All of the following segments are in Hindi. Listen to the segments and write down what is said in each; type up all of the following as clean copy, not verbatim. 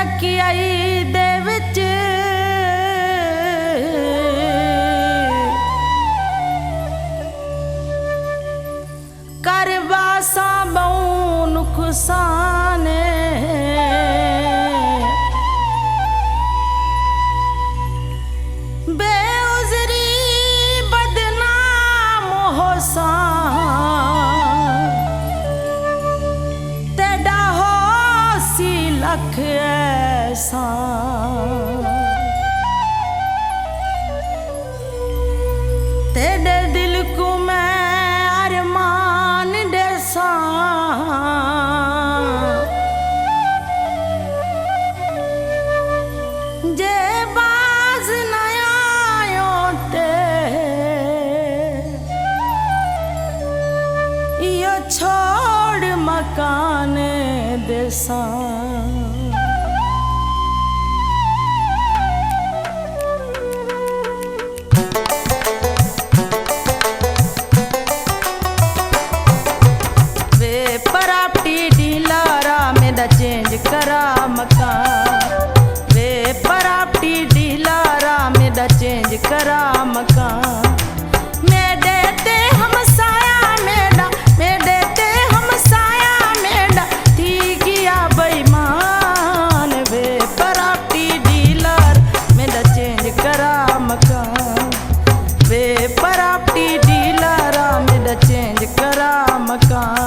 रखियाई दे विच कर वासा बहु नुकसाने बेउजरी बदनाम होसा तेरा होसी लख ऐसा तेरे दिल को मैं अरमान देसा जे बाज नया ते यो छोड़ मकान देसा चेंज करा मकान वे प्रॉपर्टी डीलरा मेरा चेंज करा मकान मैं देते हम साया मेरा थी गया बेईमान वे प्रॉपर्टी डीलर मेरा चेंज करा मकान वे प्रॉपर्टी डीलरा मेरा चेंज करा मकान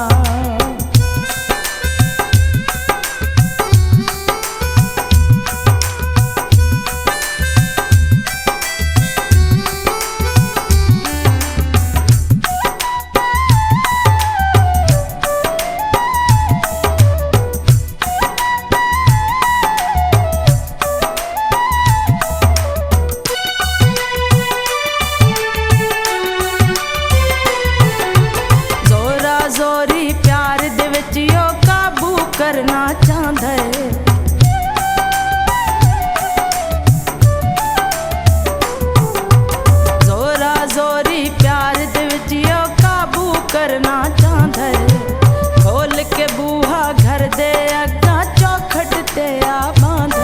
करना चाहता है जोरा जोरी प्यार दे विच यो काबू करना चाहता है खोल के बूहा घर दे अगा चौखट ते आ बांध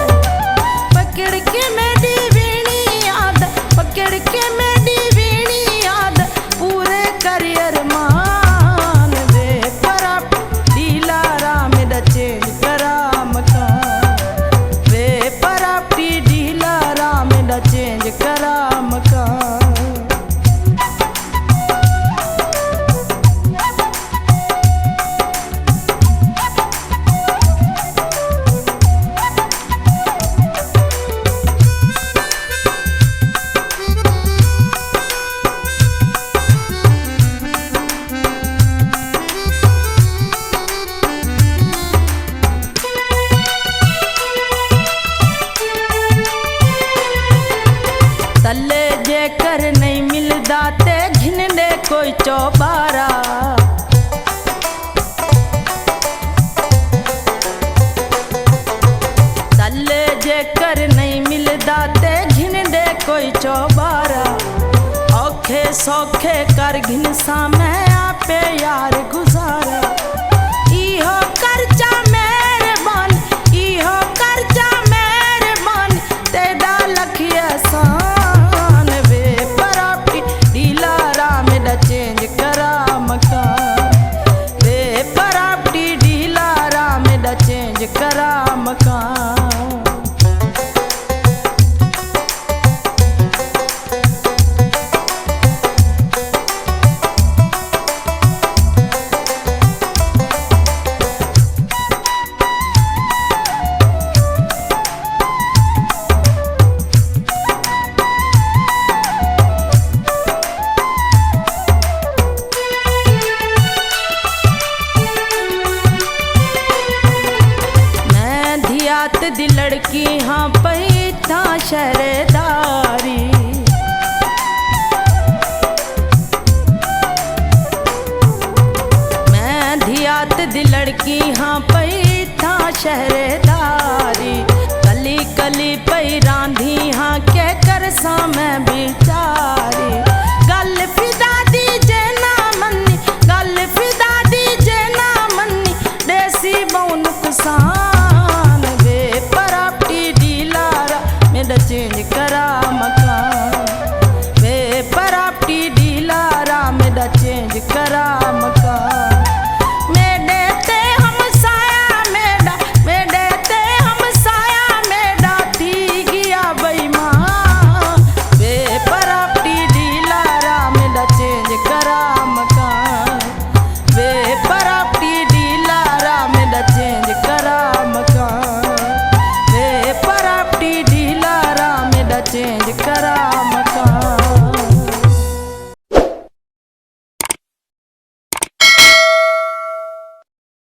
पकड़ के मेरी वीणी याद पकड़ के मेरी वीणी याद पूरे करियर मान वे पर डीलरा मेरा चेंज करा मकान वे प्रॉपर्टी डीलरा मेरा चेंज करा मकान तले जेकर नहीं मिलदा ते घिनने कोई चौबारा तले जेकर नहीं मिलदा ते घिनने कोई चौबारा औखे सौखे कर घिन सा मैं आपे यार गुजारा इहो करचा मेहरबान इहो करचा मेहरबान तेरा लखिया सा चेंज करा मकान वे प्रॉपर्टी डीलरा मेरा चेंज करा मकान करा मकान वे प्रॉपर्टी डीलर मेरा चेंज करा